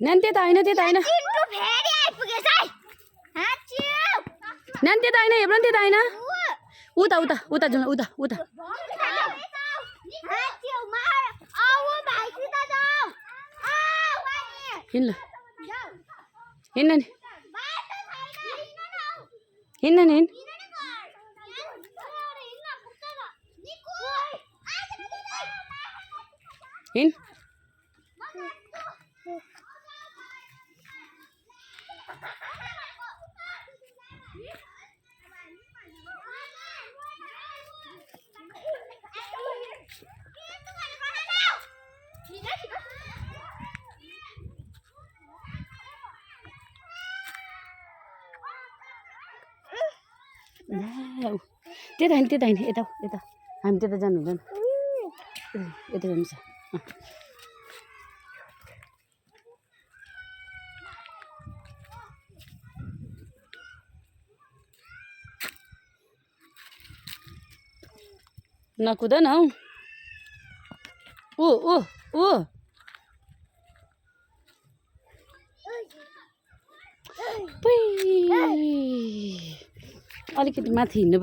नानी त्यता होइन त्यता होइन नानी त्यता होइन हेर्नु त्यता होइन उता उता उता जाउँ उता उता हिँड्नु हिँड्न नि हिँड्न नि हिँड त्यता होइन त्यता होइन यता यता हामी त्यता जानु हुँदैन यता जान्छ नकुद न हौ ऊ अलिकति माथि हिँड्नु